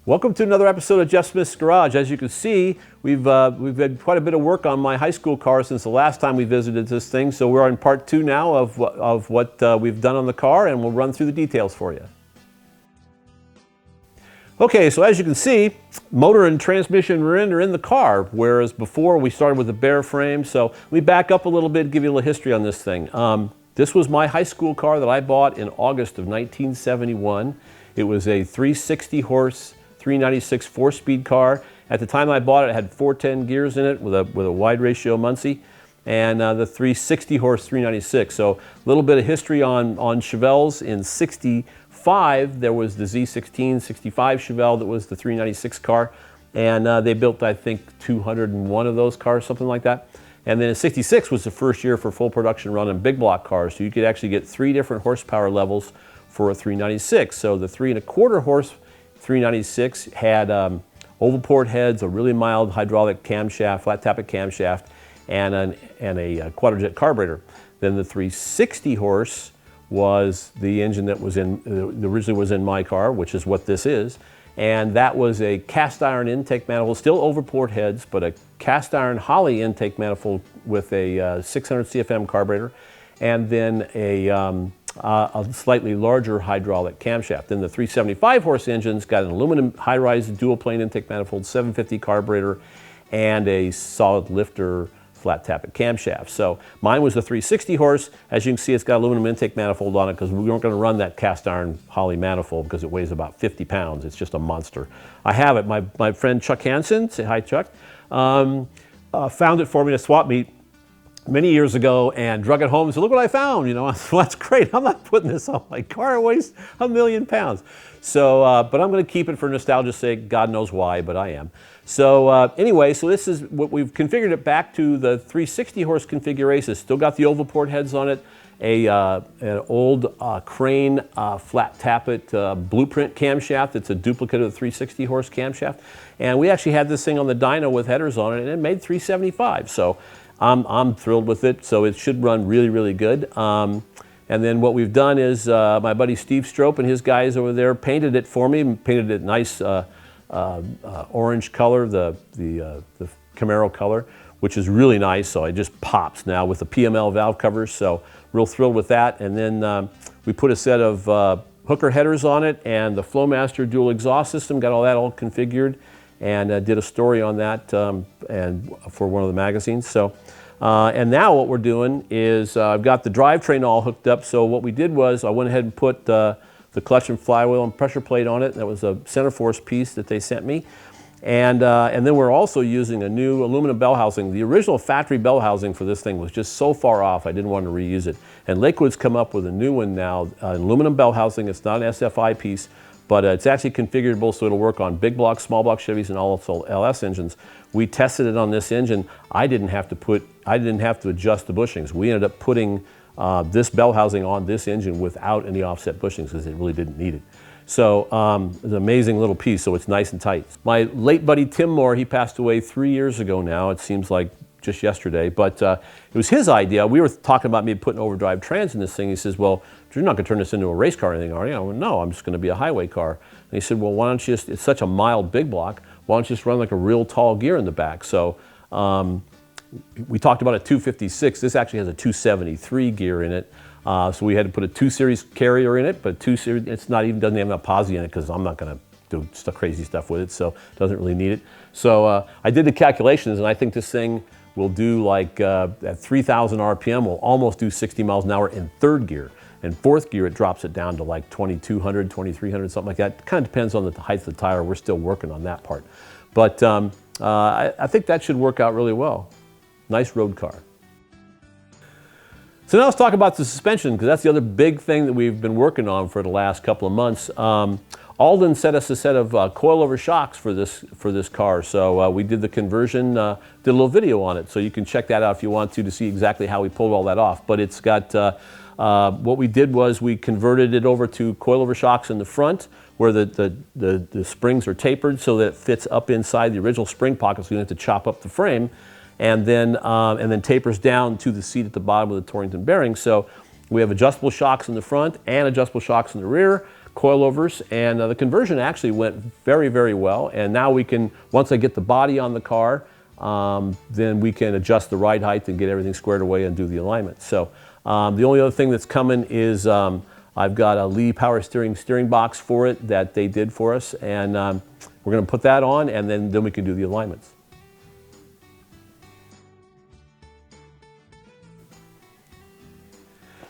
Welcome to another episode of Jeff Smith's Garage. As you can see, we've had quite a bit of work on my high school car since the last time we visited this thing. So we're on part 2 now of what we've done on the car, and we'll run through the details for you. Okay, so as you can see, motor and transmission are in the car, whereas before we started with the bare frame. So let me back up a little bit, give you a little history on this thing. This was my high school car that I bought in August of 1971. It was a 360 horse 396 4-speed car. At the time I bought it, it had 410 gears in it with a wide ratio Muncie, and the 360 horse 396. So a little bit of history on Chevelles. In 65, there was the Z16 65 Chevelle that was the 396 car, and they built, I think, 201 of those cars, something like that. And then in 66 was the first year for full production run on big block cars, so you could actually get 3 different horsepower levels for a 396. So the 3¼ horse 396 had oval port heads, a really mild hydraulic camshaft, flat tappet camshaft, and a quadrajet carburetor. Then the 360 horse was the engine that was originally was in my car, which is what this is, and that was a cast iron intake manifold, still oval port heads, but a cast iron Holley intake manifold with a 600 CFM carburetor, and then a slightly larger hydraulic camshaft. Then the 375 horse engines got an aluminum high-rise dual plane intake manifold, 750 carburetor, and a solid lifter flat tappet camshaft. So mine was the 360 horse. As you can see, it's got aluminum intake manifold on it because we weren't going to run that cast iron Holley manifold because it weighs about 50 pounds. It's just a monster. I have it. My friend Chuck Hansen, say hi Chuck, found it for me at a swap meet many years ago and drug it home and said, look what I found, you know. Well, that's great. I'm not putting this on my car. It weighs 1,000,000 pounds. So, but I'm going to keep it for nostalgia's sake. God knows why, but I am. So anyway, so this is what we've configured it back to the 360 horse configuration. It's still got the oval port heads on it, an old Crane flat tappet blueprint camshaft. It's a duplicate of the 360 horse camshaft. And we actually had this thing on the dyno with headers on it, and it made 375. So I'm thrilled with it, so it should run really, really good. And then what we've done is my buddy Steve Strope and his guys over there painted it for me, painted it nice orange color, the Camaro color, which is really nice, so it just pops now with the PML valve covers, so real thrilled with that. And then we put a set of hooker headers on it and the Flowmaster dual exhaust system, got all that all configured, and did a story on that and for one of the magazines. So, and now what we're doing is I've got the drivetrain all hooked up. So what we did was I went ahead and put the clutch and flywheel and pressure plate on it. That was a center force piece that they sent me. And then we're also using a new aluminum bell housing. The original factory bell housing for this thing was just so far off, I didn't want to reuse it. And Lakewood's come up with a new one now, an aluminum bell housing. It's not an SFI piece, but it's actually configurable so it'll work on big block, small block Chevys, and also LS engines. We tested it on this engine. I didn't have to adjust the bushings. We ended up putting this bell housing on this engine without any offset bushings because it really didn't need it. So it's an amazing little piece, so it's nice and tight. My late buddy Tim Moore, he passed away 3 years ago now. It seems like just yesterday, but it was his idea. We were talking about maybe putting overdrive trans in this thing. He says, well, you're not going to turn this into a race car or anything, are you? I went, no, I'm just going to be a highway car. And he said, well, why don't you just, it's such a mild big block, why don't you just run like a real tall gear in the back? So we talked about a 256. This actually has a 273 gear in it. So we had to put a 2 Series carrier in it, but 2 Series, it's not even, doesn't have a posi in it because I'm not going to do crazy stuff with it, so it doesn't really need it. So I did the calculations, and I think this thing will do like at 3,000 RPM, will almost do 60 miles an hour in 3rd gear. In 4th gear, it drops it down to like 2,200, 2,300, something like that. It kind of depends on the height of the tire. We're still working on that part. But I think that should work out really well. Nice road car. So now let's talk about the suspension, because that's the other big thing that we've been working on for the last couple of months. Alden sent us a set of coilover shocks for this car, so we did the conversion, did a little video on it, so you can check that out if you want to see exactly how we pulled all that off. But it's got, what we did was we converted it over to coilover shocks in the front, where the springs are tapered so that it fits up inside the original spring pocket, so you don't have to chop up the frame, and then tapers down to the seat at the bottom of the Torrington bearing. So we have adjustable shocks in the front and adjustable shocks in the rear. coilovers, and the conversion actually went very, very well. And now we can, once I get the body on the car, then we can adjust the ride height and get everything squared away and do the alignment. So the only other thing that's coming is I've got a Lee power steering box for it that they did for us, and we're going to put that on, and then we can do the alignments.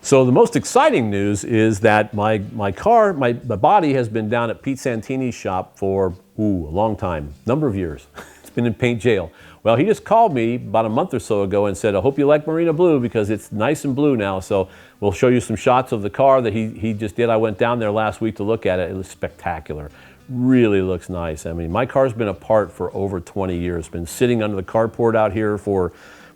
So the most exciting news is that my body has been down at Pete Santini's shop for a long time, number of years. It's been in paint jail. Well, he just called me about a month or so ago and said, I hope you like Marina Blue because it's nice and blue now. So we'll show you some shots of the car that he just did. I went down there last week to look at it. It was spectacular. Really looks nice. I mean, my car's been apart for over 20 years. Been sitting under the carport out here for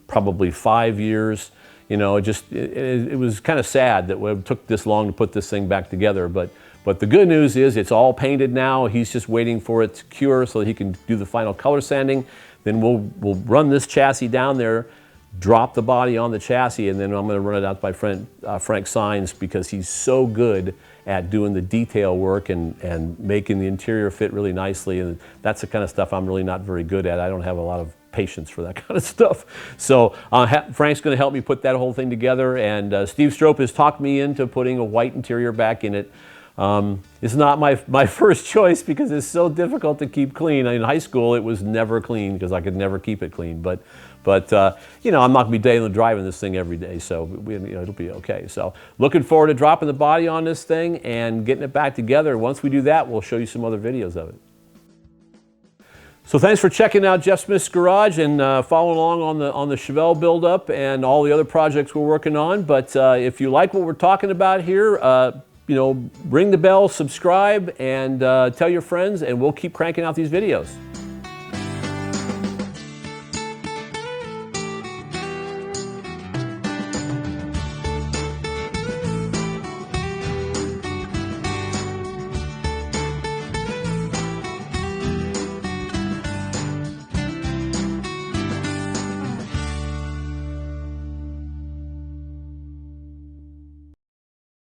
probably 5 years. You know, it was kind of sad that it took this long to put this thing back together. But the good news is it's all painted now. He's just waiting for it to cure so that he can do the final color sanding. Then we'll run this chassis down there, drop the body on the chassis, and then I'm going to run it out by Frank Saenz because he's so good at doing the detail work and making the interior fit really nicely. And that's the kind of stuff I'm really not very good at. I don't have a lot of patience for that kind of stuff. So Frank's going to help me put that whole thing together, and Steve Strope has talked me into putting a white interior back in it. It's not my first choice because it's so difficult to keep clean. In high school, it was never clean because I could never keep it clean. But you know, I'm not going to be daily driving this thing every day, so it'll be okay. So looking forward to dropping the body on this thing and getting it back together. Once we do that, we'll show you some other videos of it. So thanks for checking out Jeff Smith's Garage and following along on the Chevelle build-up and all the other projects we're working on. But if you like what we're talking about here, you know, ring the bell, subscribe, and tell your friends, and we'll keep cranking out these videos.